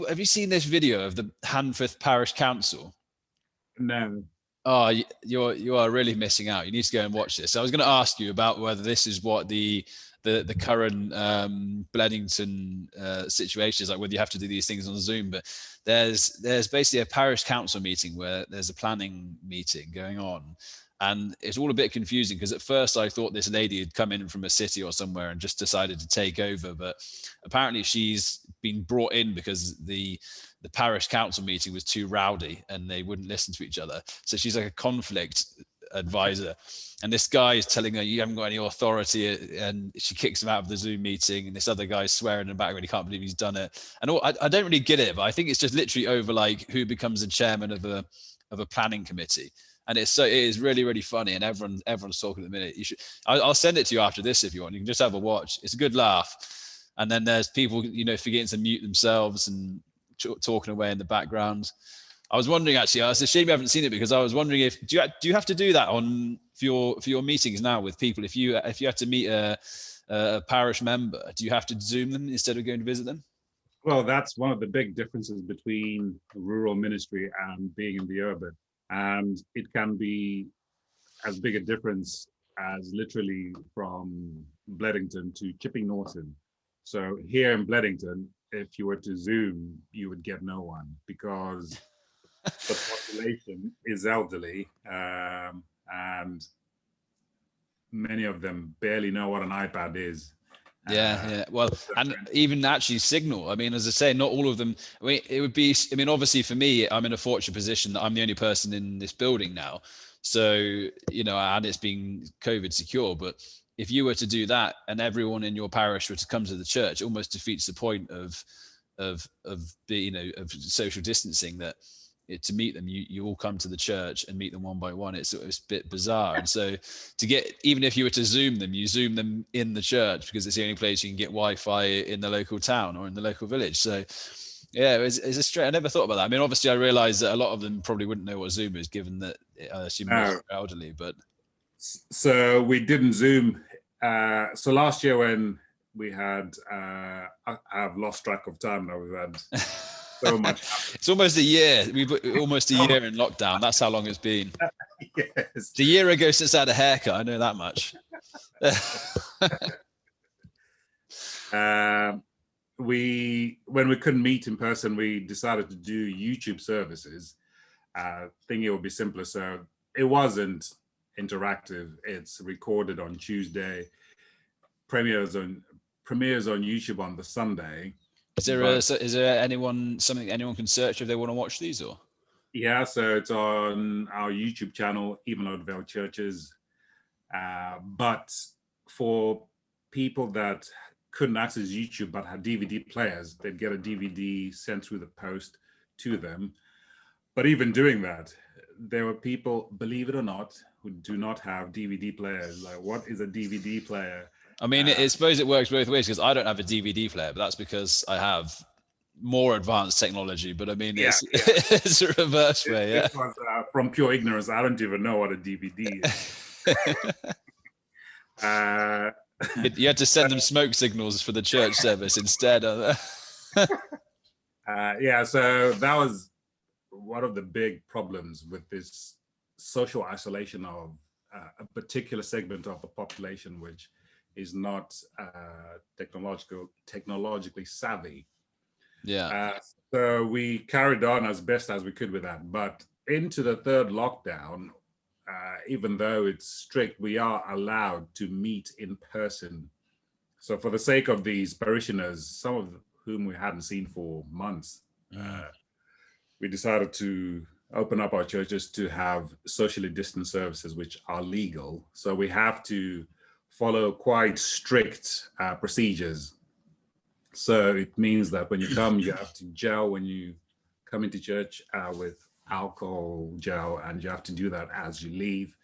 have you seen this video of the Handforth Parish Council? No. Oh, you are really missing out. You need to go and watch this. I was going to ask you about whether this is what the current Bledington situation is like, whether you have to do these things on Zoom. But there's basically a parish council meeting where there's a planning meeting going on, and it's all a bit confusing because at first I thought this lady had come in from a city or somewhere and just decided to take over, but apparently she's been brought in because the parish council meeting was too rowdy and they wouldn't listen to each other. So she's like a conflict advisor. And this guy is telling her, you haven't got any authority. And she kicks him out of the Zoom meeting. And this other guy's swearing in the background, he can't believe he's done it. And I don't really get it, but I think it's just literally over like who becomes the chairman of a planning committee. And it is really, really funny. And everyone's talking at the minute. I'll send it to you after this if you want. You can just have a watch. It's a good laugh. And then there's people, forgetting to mute themselves and talking away in the background. I was wondering, actually, it's a shame you haven't seen it, because I was wondering if do you have to do that for your meetings now with people? If you have to meet a parish member, do you have to Zoom them instead of going to visit them? Well, that's one of the big differences between rural ministry and being in the urban, and it can be as big a difference as literally from Bledington to Chipping Norton. So here in Bledington, if you were to Zoom, you would get no one, because the population is elderly, and many of them barely know what an iPad is. Yeah. Well, and even actually Signal. I mean, as I say, not all of them. I mean, it would be. I mean, obviously for me, I'm in a fortunate position that I'm the only person in this building now. So and it's been COVID secure. But if you were to do that, and everyone in your parish were to come to the church, it almost defeats the point of social distancing. That to meet them, you all come to the church and meet them one by one. It's a bit bizarre. And so to get, even if you were to Zoom them, you Zoom them in the church, because it's the only place you can get Wi-Fi in the local town or in the local village. So yeah, it's a straight. I never thought about that. I mean, obviously I realized that a lot of them probably wouldn't know what Zoom is, given that I assume they're elderly, but. So we didn't Zoom. So last year when we had, I've lost track of time now, we've had so much. It's almost a year. We've almost a year in lockdown. That's how long it's been. Yes. It's a year ago since I had a haircut. I know that much. When we couldn't meet in person, we decided to do YouTube services, thinking it would be simpler. So it wasn't interactive. It's recorded on Tuesday, premieres on YouTube on the Sunday. Is there something anyone can search if they want to watch these, or? Yeah, so it's on our YouTube channel, Even Old Vale Churches. But for people that couldn't access YouTube but had DVD players, they'd get a DVD sent through the post to them. But even doing that, there were people, believe it or not, who do not have DVD players. Like, what is a DVD player? I mean, I suppose it works both ways, because I don't have a DVD player, but that's because I have more advanced technology. But I mean, it's a reverse way. Yeah. It was, from pure ignorance, I don't even know what a DVD is. You had to send them smoke signals for the church service instead. Yeah, so that was one of the big problems with this social isolation of a particular segment of the population, which is not technologically savvy. Yeah. So we carried on as best as we could with that. But into the third lockdown, even though it's strict, we are allowed to meet in person. So for the sake of these parishioners, some of whom we hadn't seen for months, we decided to open up our churches to have socially distant services, which are legal. So we have to follow quite strict procedures. So it means that when you come, you have to gel when you come into church with alcohol gel, and you have to do that as you leave.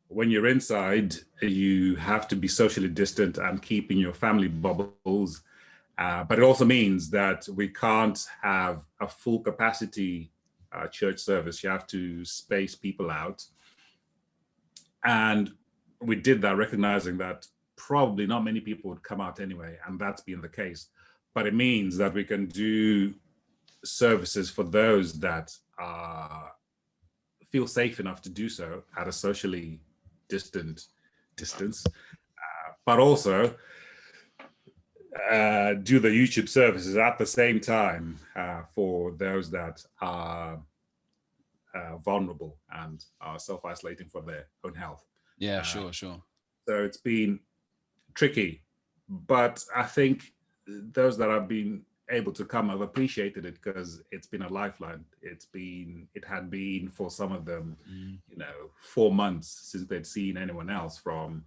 When you're inside, you have to be socially distant and keep in your family bubbles. But it also means that we can't have a full capacity church service. You have to space people out. And we did that recognizing that probably not many people would come out anyway, and that's been the case. But it means that we can do services for those that feel safe enough to do so at a socially distant distance, but also do the YouTube services at the same time for those that are vulnerable and are self-isolating for their own health. Yeah, sure. So it's been tricky, but I think those that have been able to come have appreciated it because it's been a lifeline. It had been for some of them, 4 months since they'd seen anyone else from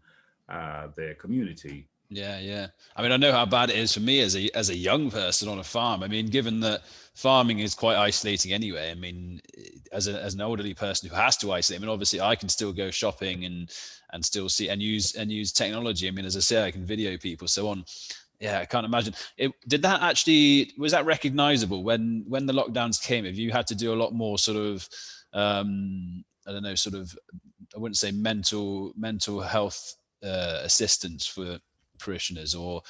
their community. Yeah. I mean, I know how bad it is for me as a young person on a farm. I mean, given that farming is quite isolating anyway. I mean, as an elderly person who has to isolate, I mean, obviously I can still go shopping and still see and use technology. I mean, as I say, I can video people, so on. Yeah, I can't imagine. Was that recognizable when the lockdowns came? Have you had to do a lot more sort of, I don't know, sort of, I wouldn't say mental health assistance for parishioners, or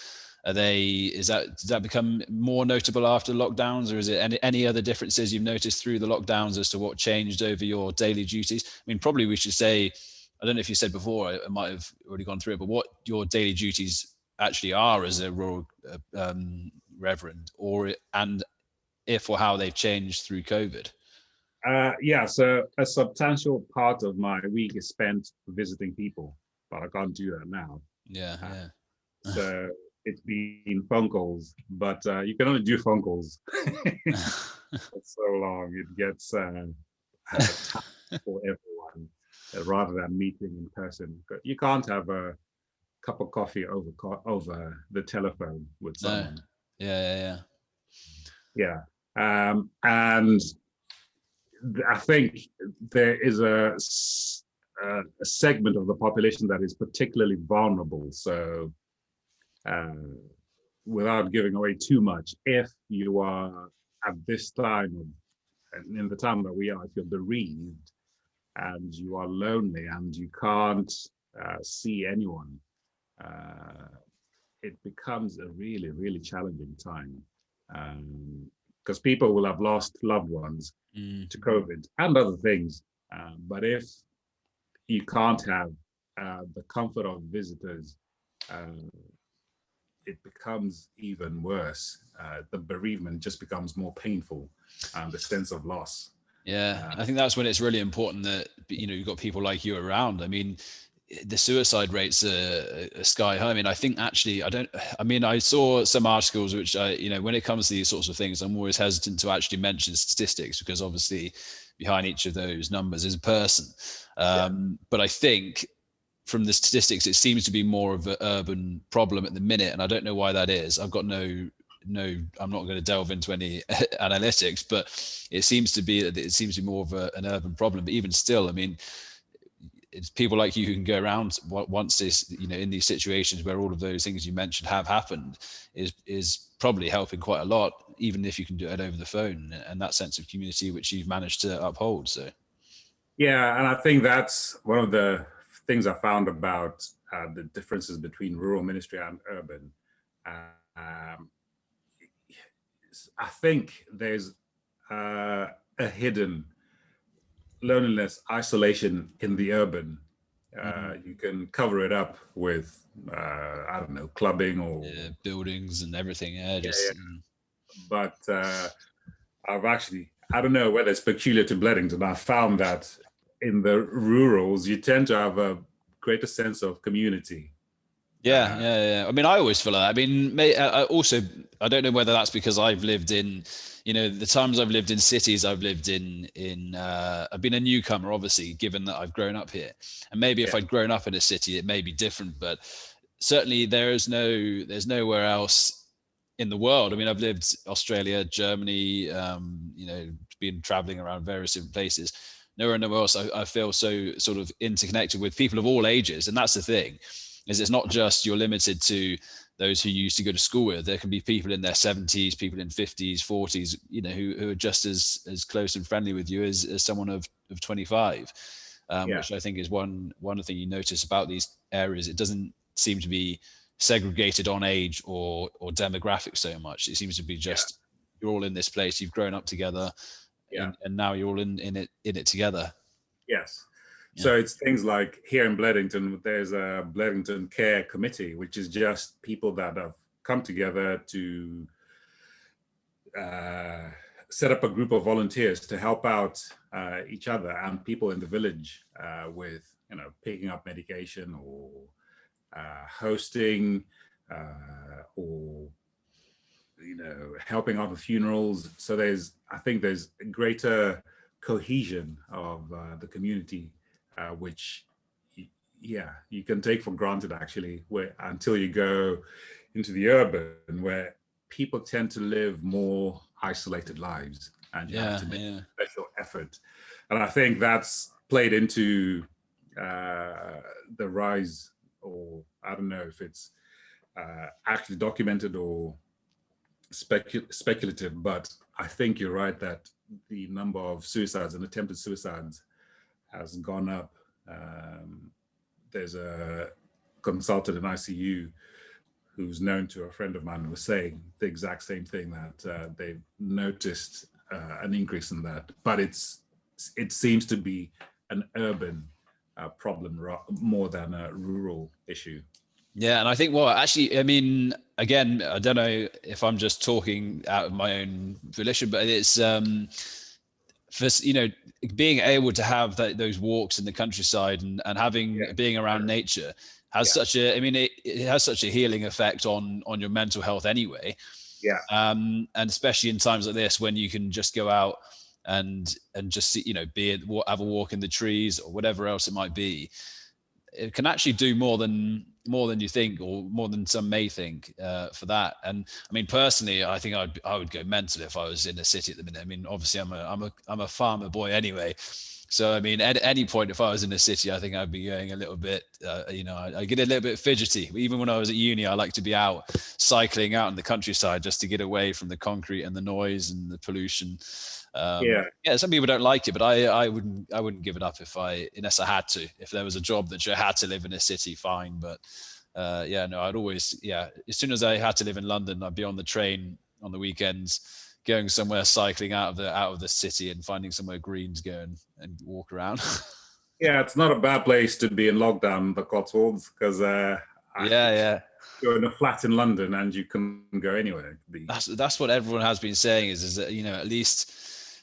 does that become more notable after lockdowns, or is it any other differences you've noticed through the lockdowns as to what changed over your daily duties? I mean, probably we should say, I don't know if you said before, I might have already gone through it, but what your daily duties actually are as a rural reverend, and if or how they've changed through COVID. So a substantial part of my week is spent visiting people, but I can't do that now. Yeah. So it's been phone calls, but you can only do phone calls for so long. It gets tough for everyone rather than meeting in person. But you can't have a cup of coffee over the telephone with someone. No. Yeah. And I think there is a segment of the population that is particularly vulnerable. So without giving away too much, if you are at this time, and in the time that we are, if you're bereaved and you are lonely and you can't see anyone, it becomes a really, really challenging time. Because people will have lost loved ones to COVID and other things. But if you can't have the comfort of visitors, it becomes even worse. The bereavement just becomes more painful, the sense of loss. Yeah, I think that's when it's really important that you've got people like you around. I mean, the suicide rates are sky high. I mean, I think actually, I saw some articles which when it comes to these sorts of things, I'm always hesitant to actually mention statistics because obviously behind each of those numbers is a person. But I think from the statistics, it seems to be more of an urban problem at the minute. And I don't know why that is. I've got no, I'm not going to delve into any analytics, but it seems to be more of an urban problem. But even still, I mean, it's people like you who can go around once this, in these situations where all of those things you mentioned have happened, is probably helping quite a lot, even if you can do it over the phone, and that sense of community which you've managed to uphold. So, yeah, and I think that's one of the things I found about the differences between rural ministry and urban. I think there's a hidden loneliness, isolation in the urban. You can cover it up with, I don't know, clubbing or buildings and everything. But I don't know whether it's peculiar to Bleddington. I found that in the rurals, you tend to have a greater sense of community. Yeah. I mean, I always feel like that. I mean, I don't know whether that's because I've lived in, the times I've lived in cities, I've lived I've been a newcomer, obviously, given that I've grown up here. And maybe if I'd grown up in a city, it may be different, but certainly there's nowhere else in the world. I mean, I've lived Australia, Germany, been traveling around various different places. Nowhere else I feel so sort of interconnected with people of all ages. And that's the thing. Is it's not just you're limited to those who you used to go to school with. There can be people in their 70s, people in 50s, 40s, who are just as close and friendly with you as someone of 25, which I think is one thing you notice about these areas. It doesn't seem to be segregated on age or demographic so much. It seems to be just you're all in this place, you've grown up together, Yeah. and now you're all in it together. Yes. Yeah. So it's things like here in Bledington, there's a Bledington Care Committee, which is just people that have come together to set up a group of volunteers to help out each other and people in the village with, picking up medication or hosting or helping out with funerals. So I think there's a greater cohesion of the community, which you can take for granted actually, until you go into the urban, where people tend to live more isolated lives, and you have to make special effort. And I think that's played into the rise, or I don't know if it's actually documented or speculative, but I think you're right that the number of suicides and attempted suicides has gone up. There's a consultant in ICU who's known to a friend of mine, was saying the exact same thing, that they've noticed an increase in that, but it seems to be an urban problem more than a rural issue. Yeah, and I think, well, actually, I mean, again, I don't know if I'm just talking out of my own volition, but it's for being able to have those walks in the countryside and having being around nature has such a, I mean, it has such a healing effect on your mental health anyway. Yeah. And especially in times like this, when you can just go out and just see, have a walk in the trees or whatever else it might be, it can actually do more than you think, or more than some may think, for that. And I mean, personally, I think I would go mental if I was in a city at the minute. I mean, obviously I'm a farmer boy anyway, so I mean, at any point, if I was in a city, I think I'd be going a little bit, I get a little bit fidgety. Even when I was at uni, I like to be out cycling out in the countryside just to get away from the concrete and the noise and the pollution. Some people don't like it, but I wouldn't give it up unless I had to. If there was a job that you had to live in a city, fine. But I'd always, as soon as I had to live in London, I'd be on the train on the weekends, going somewhere, cycling out of the city and finding somewhere green to go and walk around. Yeah, it's not a bad place to be in lockdown, the Cotswolds, because you're in a flat in London and you can go anywhere. That's what everyone has been saying is that, at least,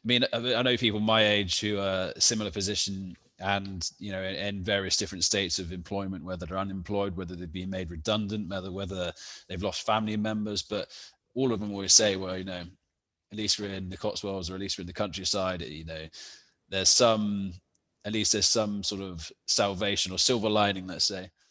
I mean, I know people my age who are similar position and, in various different states of employment, whether they're unemployed, whether they've been made redundant, whether they've lost family members, but all of them always say, well, at least we're in the Cotswolds, or at least we're in the countryside, there's some sort of salvation or silver lining, let's say.